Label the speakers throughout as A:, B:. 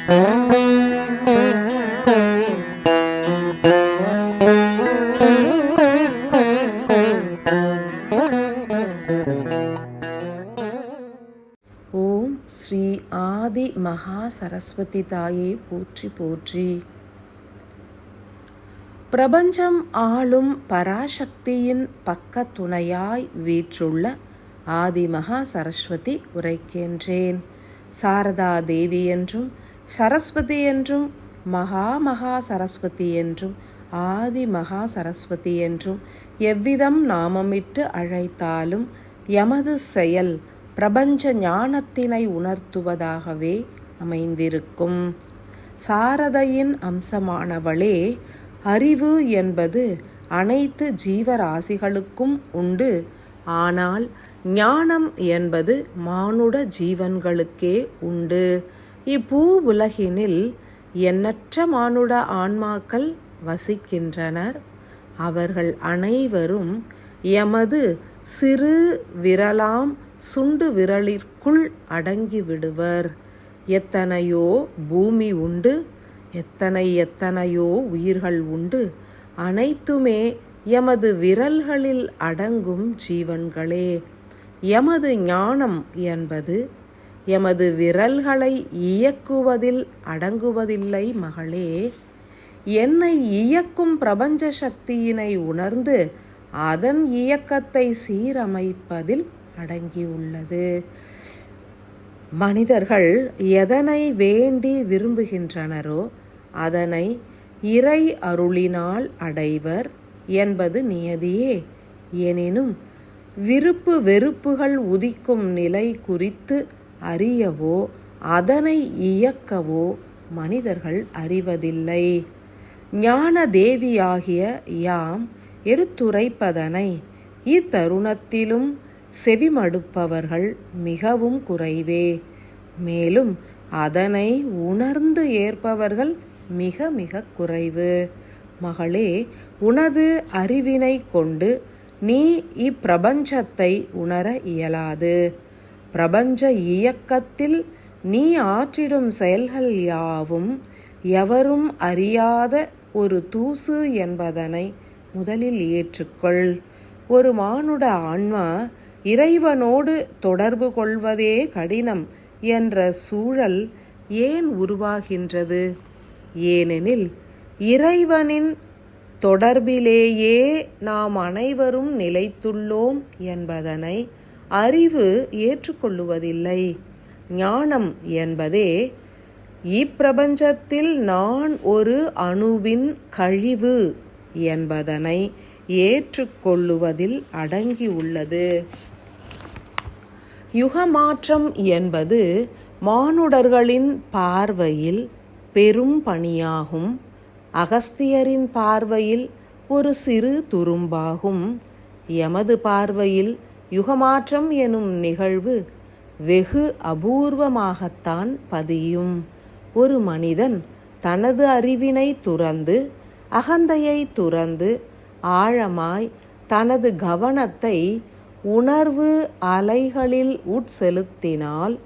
A: ஓம் ஸ்ரீ ஆதி மகா சரஸ்வதி தாயே போற்றி போற்றி. பிரபஞ்சம் ஆளும் பராசக்தியின் பக்க துணையாய் வீற்றுள்ள ஆதி மகா சரஸ்வதி உரைக்கின்றேன். சாரதா தேவி என்றும் சரஸ்வதி என்றும் மகா சரஸ்வதி என்றும் ஆதி மகா சரஸ்வதி என்றும் எவ்விதம் நாமமிட்டு அழைத்தாலும் எமது செயல் பிரபஞ்ச ஞானத்தினை உணர்த்துவதாகவே அமைந்திருக்கும். சாரதையின் அம்சமானவளே அறிவு என்பது அனைத்து ஜீவராசிகளுக்கும் உண்டு. ஆனால் ஞானம் என்பது மானுட ஜீவன்களுக்கே உண்டு. இப்பூ உலகினில் எண்ணற்ற மானுட ஆன்மாக்கள் வசிக்கின்றனர். அவர்கள் அனைவரும் எமது சிறு விரலாம் சுண்டு விரலிற்குள் அடங்கிவிடுவர். எத்தனையோ பூமி உண்டு, எத்தனையோ உயிர்கள் உண்டு. அனைத்துமே எமது விரல்களில் அடங்கும் ஜீவன்களே. எமது ஞானம் என்பது எமது விரல்களை இயக்குவதில் அடங்குவதில்லை மகளே. என்னை இயக்கும் பிரபஞ்ச சக்தியினை உணர்ந்து அதன் இயக்கத்தை சீரமைப்பதில் அடங்கியுள்ளது. மனிதர்கள் எதனை வேண்டி விரும்புகின்றனரோ அதனை இறை அருளினால் அடைவர் என்பது நியதியே. எனினும் விருப்பு வெறுப்புகள் உதிக்கும் நிலை குறித்து அறியவோ அதனை இயக்கவோ மனிதர்கள் அறிவதில்லை. ஞான தேவியாகிய யாம் எடுத்துரைப்பதனை இத்தருணத்திலும் செவிமடுப்பவர்கள் மிகவும் குறைவே. மேலும் அதனை உணர்ந்து ஏற்பவர்கள் மிக மிக குறைவு. மகளே, உனது அறிவினை கொண்டு நீ இப்பிரபஞ்சத்தை உணர இயலாது. பிரபஞ்ச இயக்கத்தில் நீ ஆற்றிடும் செயல்கள் யாவும் எவரும் அறியாத ஒரு தூசு என்பதனை முதலில் ஏற்றுக்கொள். ஒரு மானுட ஆன்மா இறைவனோடு தொடர்பு கொள்வதே கடினம் என்ற சூழல் ஏன் உருவாகின்றது? ஏனெனில் இறைவனின் தொடர்பிலேயே நாம் அனைவரும் நிலைத்துள்ளோம் என்பதனை அறிவு ஏற்றுக்கொள்ளுவதில்லை. ஞானம் என்பதே இப்பிரபஞ்சத்தில் நான் ஒரு அணுவின் கழிவு என்பதனை ஏற்றுக்கொள்ளுவதில் அடங்கியுள்ளது. யுகமாற்றம் என்பது மானுடர்களின் பார்வையில் பெரும் பணியாகும். அகஸ்தியரின் பார்வையில் ஒரு சிறு துரும்பாகும். எமது பார்வையில் யுகமாற்றம் எனும் நிகழ்வு வெகு அபூர்வமாகத்தான் பதியும். ஒரு மனிதன் தனது அறிவினை துறந்து அகந்தையை துறந்து ஆழமாய் தனது கவனத்தை உணர்வு அலைகளில் உட்செலுத்தினால்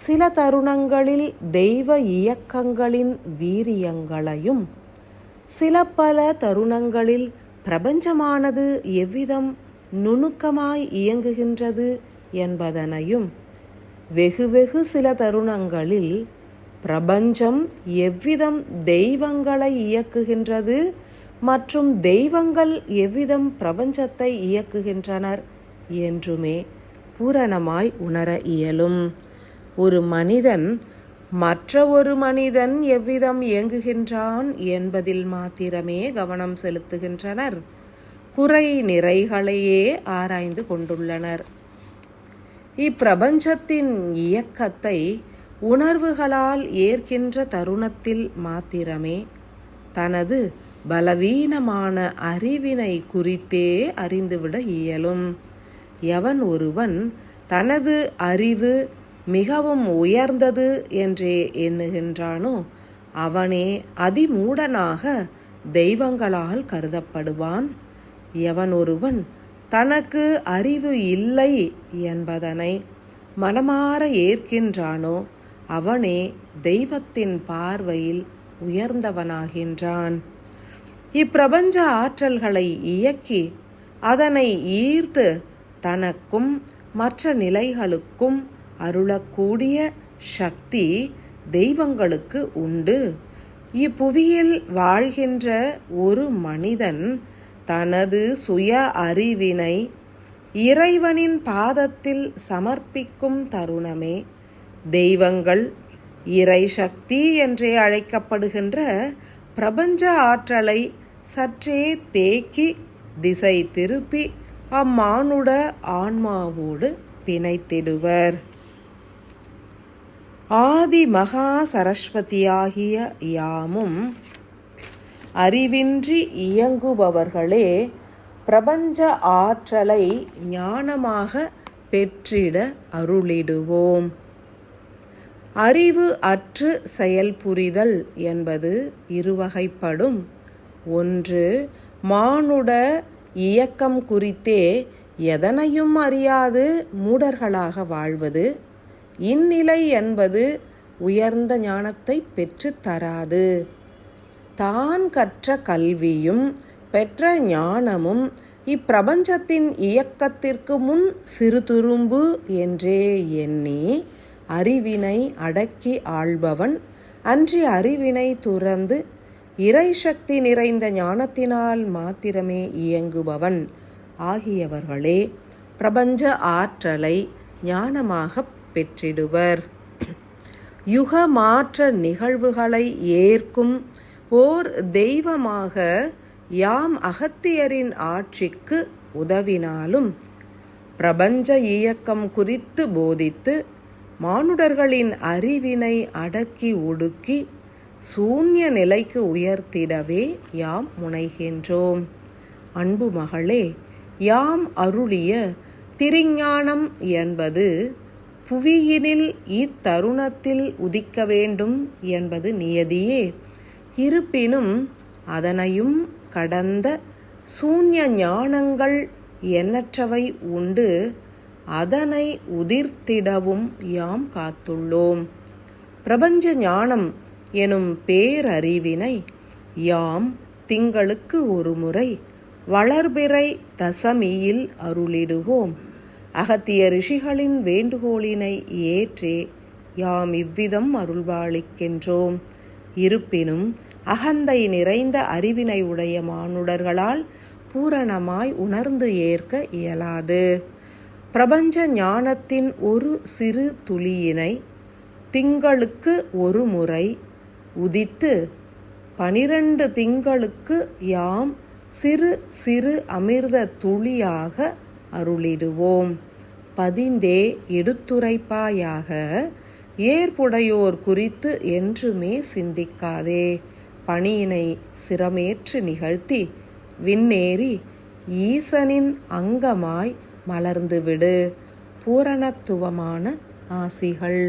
A: சில தருணங்களில் தெய்வ இயக்கங்களின் வீரியங்களையும் சில பல தருணங்களில் பிரபஞ்சமானது எவ்விதம் நுணுக்கமாய் இயங்குகின்றது என்பதனையும் வெகு சில தருணங்களில் பிரபஞ்சம் எவ்விதம் தெய்வங்களை இயக்குகின்றது மற்றும் தெய்வங்கள் எவ்விதம் பிரபஞ்சத்தை இயக்குகின்றனர் என்றுமே பூரணமாய் உணர இயலும். ஒரு மனிதன் மற்ற ஒரு மனிதன் எவ்விதம் இயங்குகின்றான் என்பதில் மாத்திரமே கவனம் செலுத்துகின்றனர். குறை நிறைகளையே ஆராய்ந்து கொண்டுள்ளனர். இப்பிரபஞ்சத்தின் இயக்கத்தை உணர்வுகளால் ஏற்கின்ற தருணத்தில் மாத்திரமே தனது பலவீனமான அறிவினை குறித்தே அறிந்துவிட இயலும். எவன் ஒருவன் தனது அறிவு மிகவும் உயர்ந்தது என்றே எண்ணுகின்றானோ அவனே அதிமூடனாக தெய்வங்களால் கருதப்படுவான். எவன் ஒருவன் தனக்கு அறிவு இல்லை என்பதனை மனமாற ஏற்கின்றானோ அவனே தெய்வத்தின் பார்வையில் உயர்ந்தவனாகின்றான். இப்பிரபஞ்ச ஆற்றல்களை இயக்கி அதனை ஈர்த்து தனக்கும் மற்ற நிலைகளுக்கும் அருளக்கூடிய சக்தி தெய்வங்களுக்கு உண்டு. இப்புவியில் வாழ்கின்ற ஒரு மனிதன் தனது சுய அறிவினை இறைவனின் பாதத்தில் சமர்ப்பிக்கும் தருணமே தெய்வங்கள் இறை சக்தி என்றே அழைக்கப்படுகின்ற பிரபஞ்ச ஆற்றலை சற்றே தேக்கி திசை திருப்பி அம்மானுட ஆன்மாவோடு பிணைத்திடுவர். ஆதி மகா சரஸ்வதியாகிய யாமும் அறிவின்றி இயங்குபவர்களே பிரபஞ்ச ஆற்றலை ஞானமாக பெற்றிட அருளிடுவோம். அறிவு அற்று செயல்புரிதல் என்பது இருவகைப்படும். ஒன்று, மானுட இயக்கம் குறித்தே எதனையும் அறியாது மூடர்களாக வாழ்வது. இந்நிலை என்பது உயர்ந்த ஞானத்தை பெற்று தராது. தான் கற்ற கல்வியும் பெற்ற ஞானமும் இப்பிரபஞ்சத்தின் இயக்கத்திற்கு முன் சிறு துரும்பு என்றே எண்ணி அறிவினை அடக்கி ஆள்பவன், அன்றி அறிவினை துறந்து இறை சக்தி நிறைந்த ஞானத்தினால் மாத்திரமே இயங்குபவன் ஆகியவர்களே பிரபஞ்ச ஆற்றலை ஞானமாக பெற்றிடுவர். யுக மாற்ற நிகழ்வுகளை ஏற்கும் ஓர் தெய்வமாக யாம் அகத்தியரின் ஆட்சிக்கு உதவினாலும் பிரபஞ்ச இயக்கம் குறித்து போதித்து மானுடர்களின் அறிவினை அடக்கி ஒடுக்கி சூன்ய நிலைக்கு உயர்த்திடவே யாம் முனைகின்றோம். அன்பு மகளே, யாம் அருளிய திருஞானம் என்பது புவியினில் இத்தருணத்தில் உதிக்க வேண்டும் என்பது நியதியே. இருப்பினும் அதனையும் கடந்த சூன்ய ஞானங்கள் எண்ணற்றவை உண்டு. அதனை உதிர்த்திடவும் யாம் காத்துள்ளோம். பிரபஞ்ச ஞானம் எனும் பேரறிவினை யாம் திங்களுக்கு ஒரு முறை வளர்பிறை தசமியில் அருளிடுவோம். அகத்திய ரிஷிகளின் வேண்டுகோளினை ஏற்றே யாம் இவ்விதம் அருள்பாலிக்கின்றோம். இருப்பினும் அகந்தை நிறைந்த அறிவினை உடைய மானுடர்களால் பூரணமாய் உணர்ந்து ஏற்க இயலாது. பிரபஞ்ச ஞானத்தின் ஒரு சிறு துளியினை திங்களுக்கு ஒரு முறை உதித்து 12 திங்களுக்கு யாம் சிறு சிறு அமிர்த துளியாக அருளிடுவோம். பதிந்தே எடுத்துரைப்பாயாக. ஏற்புடையோர் குறித்து என்றுமே சிந்திக்காதே. பணியினை சிரமேற்று நிகழ்த்தி விண்ணேறி ஈசனின் அங்கமாய் மலர்ந்துவிடு. பூரணத்துவமான ஆசிகள்.